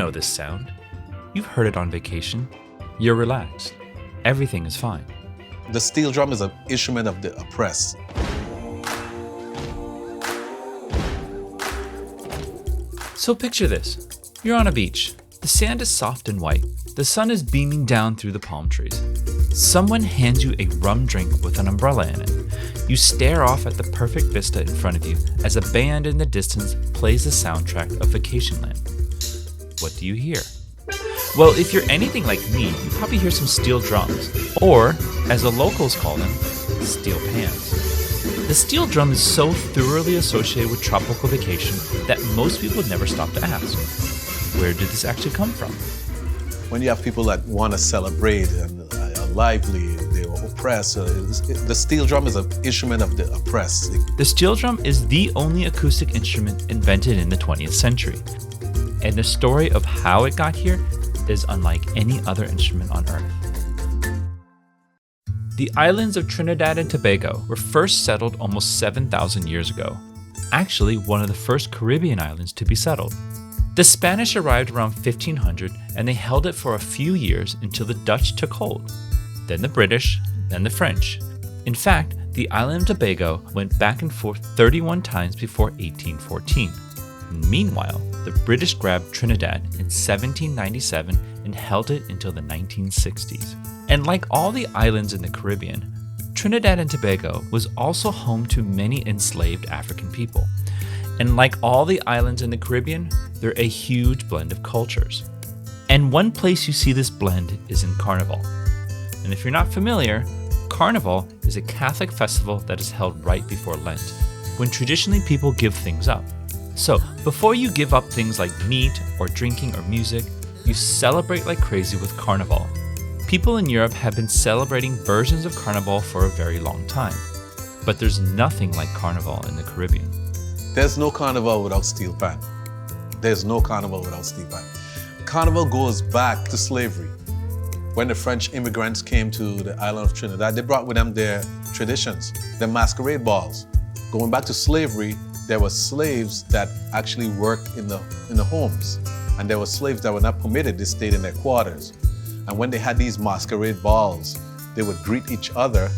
know this sound. You've heard it on vacation. You're relaxed. Everything is fine. The steel drum is an instrument of the oppressed. So picture this. You're on a beach. The sand is soft and white. The sun is beaming down through the palm trees. Someone hands you a rum drink with an umbrella in it. You stare off at the perfect vista in front of you as a band in the distance plays the soundtrack of Vacationland. What do you hear? Well, if you're anything like me, you probably hear some steel drums, or, as the locals call them, steel pans. The steel drum is so thoroughly associated with tropical vacation that most people never stop to ask, where did this actually come from? When you have people that want to celebrate and are lively, they are oppressed, the steel drum is an instrument of the oppressed. The steel drum is the only acoustic instrument invented in the 20th century. And the story of how it got here is unlike any other instrument on Earth. The islands of Trinidad and Tobago were first settled almost 7,000 years ago. Actually, one of the first Caribbean islands to be settled. The Spanish arrived around 1500 and they held it for a few years until the Dutch took hold. Then the British, then the French. In fact, the island of Tobago went back and forth 31 times before 1814. Meanwhile, the British grabbed Trinidad in 1797 and held it until the 1960s. And like all the islands in the Caribbean, Trinidad and Tobago was also home to many enslaved African people. And like all the islands in the Caribbean, they're a huge blend of cultures. And one place you see this blend is in Carnival. And if you're not familiar, Carnival is a Catholic festival that is held right before Lent, when traditionally people give things up. So, before you give up things like meat or drinking or music, you celebrate like crazy with Carnival. People in Europe have been celebrating versions of Carnival for a very long time. But there's nothing like Carnival in the Caribbean. There's no carnival without steel pan. There's no carnival without steel pan. Carnival goes back to slavery. When the French immigrants came to the island of Trinidad, they brought with them their traditions, their masquerade balls. Going back to slavery, there were slaves that actually worked in the homes. And there were slaves that were not permitted, they stayed in their quarters. And when they had these masquerade balls, they would greet each other.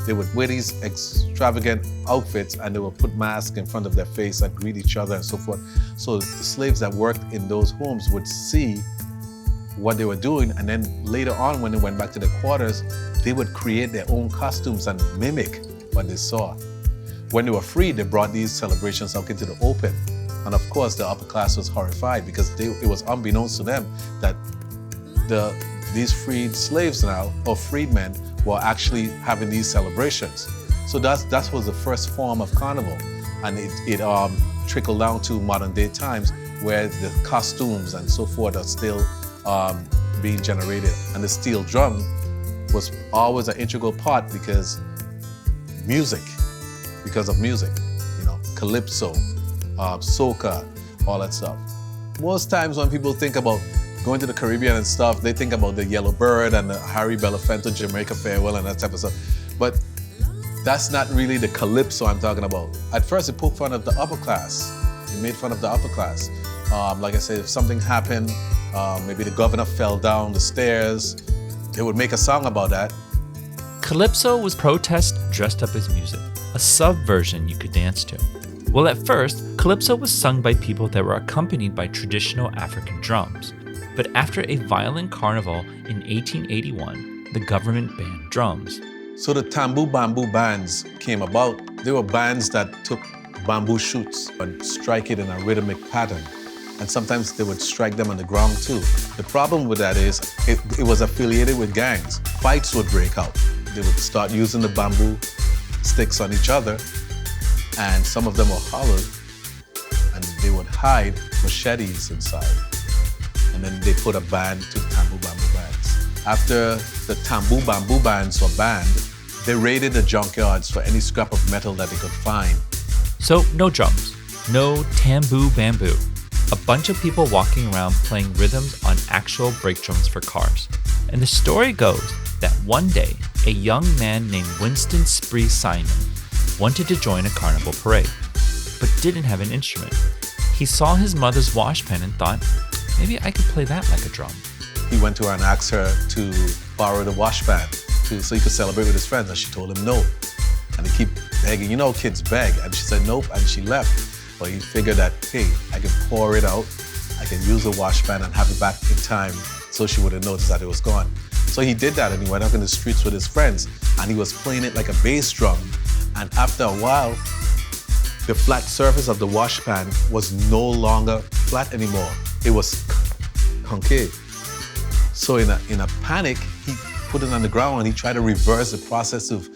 They would wear these extravagant outfits and they would put masks in front of their face and greet each other and so forth. So the slaves that worked in those homes would see what they were doing, and then later on when they went back to their quarters, they would create their own costumes and mimic what they saw. When they were free, they brought these celebrations out into the open. And of course, the upper class was horrified because it was unbeknownst to them that these freed slaves now, or freedmen, were actually having these celebrations. So that was the first form of carnival. And it trickled down to modern day times where the costumes and so forth are still being generated. And the steel drum was always an integral part because of music, Calypso, soca, all that stuff. Most times when people think about going to the Caribbean and stuff, they think about the Yellow Bird and the Harry Belafonte Jamaica Farewell and that type of stuff. But that's not really the Calypso I'm talking about. At first, it poked fun of the upper class. It made fun of the upper class. Like I said, if something happened, maybe the governor fell down the stairs, they would make a song about that. Calypso was protest dressed up as music, a subversion you could dance to. Well, at first, Calypso was sung by people that were accompanied by traditional African drums. But after a violent carnival in 1881, the government banned drums. So the Tambu Bamboo bands came about. They were bands that took bamboo shoots and strike it in a rhythmic pattern. And sometimes they would strike them on the ground too. The problem with that is it was affiliated with gangs. Fights would break out. They would start using the bamboo sticks on each other, and some of them were hollowed, and they would hide machetes inside. And then they put a ban to the Tambu Bamboo bands. After the Tambu Bamboo bands were banned, they raided the junkyards for any scrap of metal that they could find. So no drums, no Tambu Bamboo. A bunch of people walking around playing rhythms on actual brake drums for cars. And the story goes that one day, a young man named Winston Spree Simon wanted to join a carnival parade, but didn't have an instrument. He saw his mother's washpan and thought, maybe I could play that like a drum. He went to her and asked her to borrow the wash band so he could celebrate with his friends, and she told him no. And he keep begging, you know, kids beg, and she said nope, and she left. But he figured that, hey, I can pour it out, I can use the wash band and have it back in time so she wouldn't notice that it was gone. So he did that, and he went out in the streets with his friends, and he was playing it like a bass drum. And after a while, the flat surface of the wash pan was no longer flat anymore. It was concave. So in a panic, he put it on the ground and he tried to reverse the process of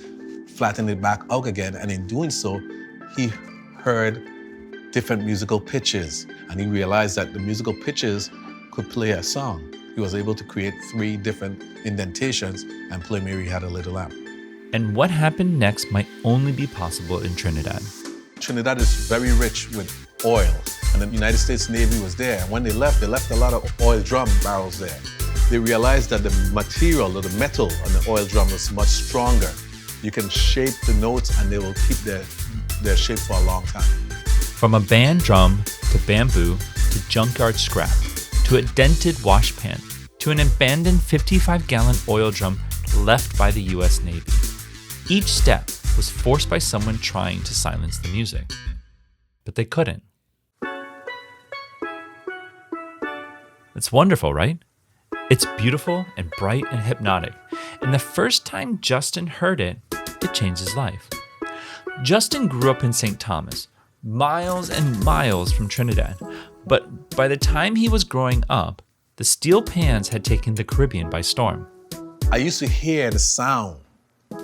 flattening it back out again. And in doing so, he heard different musical pitches. And he realized that the musical pitches could play a song. He was able to create 3 different indentations and play Mary Had a Little Lamb. And what happened next might only be possible in Trinidad. Trinidad is very rich with oil, and the United States Navy was there. And when they left a lot of oil drum barrels there. They realized that the material or the metal on the oil drum was much stronger. You can shape the notes and they will keep their shape for a long time. From a band drum to bamboo to junkyard scrap to a dented wash pan to an abandoned 55-gallon oil drum left by the US Navy. Each step was forced by someone trying to silence the music. But they couldn't. It's wonderful, right? It's beautiful and bright and hypnotic. And the first time Justin heard it, it changed his life. Justin grew up in St. Thomas, miles and miles from Trinidad. But by the time he was growing up, the steel pans had taken the Caribbean by storm. I used to hear the sound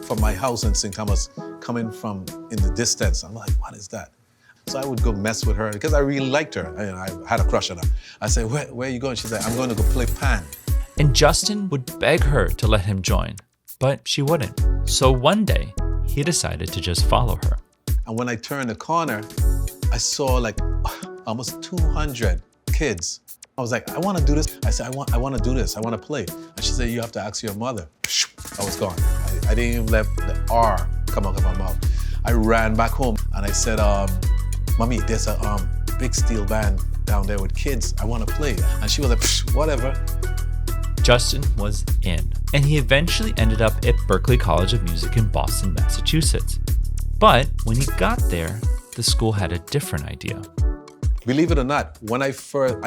from my house in St. Thomas coming from in the distance. I'm like, what is that? So I would go mess with her because I really liked her. I had a crush on her. I said, where are you going? She said, I'm going to go play pan. And Justin would beg her to let him join, but she wouldn't. So one day, he decided to just follow her. And when I turned the corner, I saw like almost 200 kids. I was like, I want to do this. I said, I want to do this. I want to play. And she said, you have to ask your mother. I was gone. I didn't even let the R come out of my mouth. I ran back home and I said, Mommy, there's a big steel band down there with kids. I want to play. And she was like, whatever. Justin was in, and he eventually ended up at Berklee College of Music in Boston, Massachusetts. But when he got there, the school had a different idea. Believe it or not, when I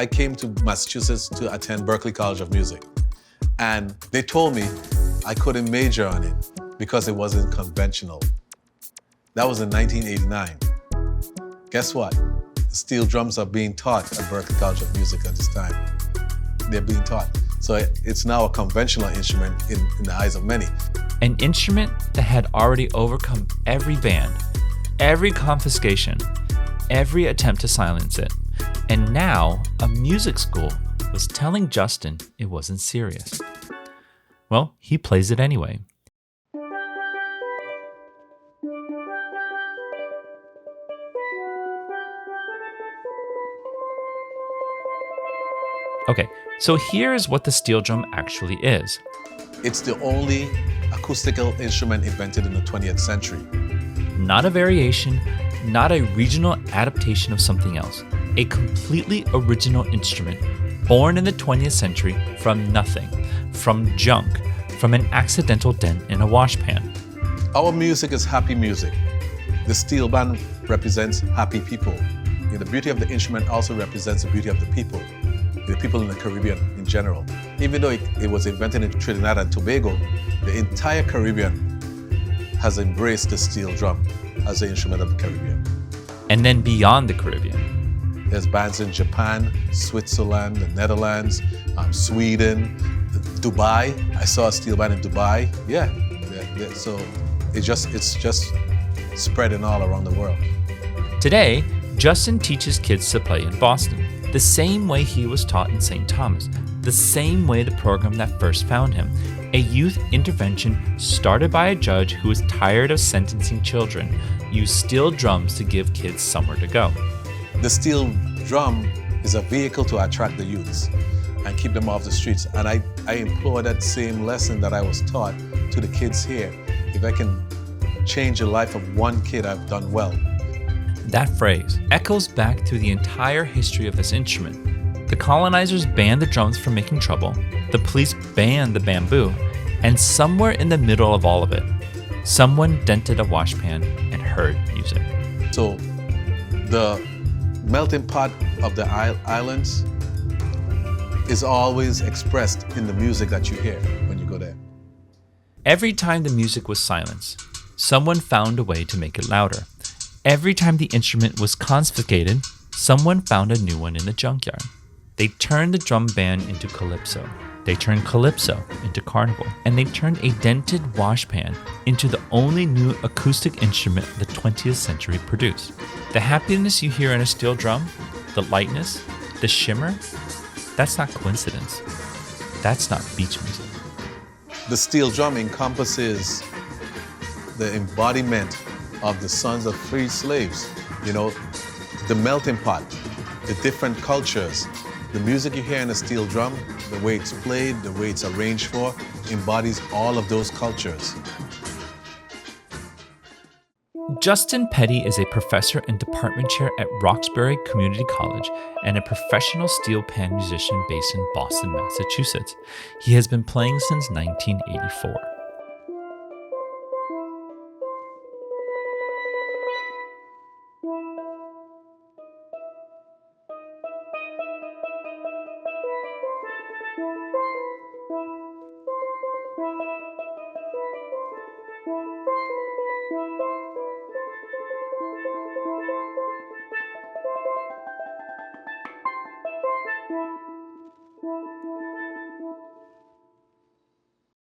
came to Massachusetts to attend Berklee College of Music, and they told me I couldn't major on it because it wasn't conventional. That was in 1989. Guess what? Steel drums are being taught at Berklee College of Music at this time. They're being taught. So it's now a conventional instrument in the eyes of many. An instrument that had already overcome every ban, every confiscation, every attempt to silence it. And now a music school was telling Justin it wasn't serious. Well, he plays it anyway. Okay, so here's what the steel drum actually is. It's the only acoustical instrument invented in the 20th century. Not a variation, not a regional adaptation of something else. A completely original instrument, born in the 20th century from nothing, from junk, from an accidental dent in a wash pan. Our music is happy music. The steel band represents happy people. The beauty of the instrument also represents the beauty of the people in the Caribbean in general. Even though it was invented in Trinidad and Tobago, the entire Caribbean has embraced the steel drum as the instrument of the Caribbean. And then beyond the Caribbean. There's bands in Japan, Switzerland, the Netherlands, Sweden, Dubai. I saw a steel band in Dubai. Yeah. So it's just spreading all around the world. Today, Justin teaches kids to play in Boston, the same way he was taught in St. Thomas, the same way the program that first found him, a youth intervention started by a judge who was tired of sentencing children, used steel drums to give kids somewhere to go. The steel drum is a vehicle to attract the youths and keep them off the streets. And I implore that same lesson that I was taught to the kids here. If I can change the life of one kid, I've done well. That phrase echoes back through the entire history of this instrument. The colonizers banned the drums from making trouble, the police banned the bamboo, and somewhere in the middle of all of it, someone dented a washpan and heard music. So the melting pot of the islands is always expressed in the music that you hear when you go there. Every time the music was silenced, someone found a way to make it louder. Every time the instrument was confiscated, someone found a new one in the junkyard. They turned the drum band into Calypso. They turned Calypso into Carnival. And they turned a dented washpan into the only new acoustic instrument the 20th century produced. The happiness you hear in a steel drum, the lightness, the shimmer, that's not coincidence. That's not beach music. The steel drum encompasses the embodiment of the sons of free slaves. You know, the melting pot, the different cultures. The music you hear in a steel drum, the way it's played, the way it's arranged for, embodies all of those cultures. Justin Petty is a professor and department chair at Roxbury Community College and a professional steel pan musician based in Boston, Massachusetts. He has been playing since 1984.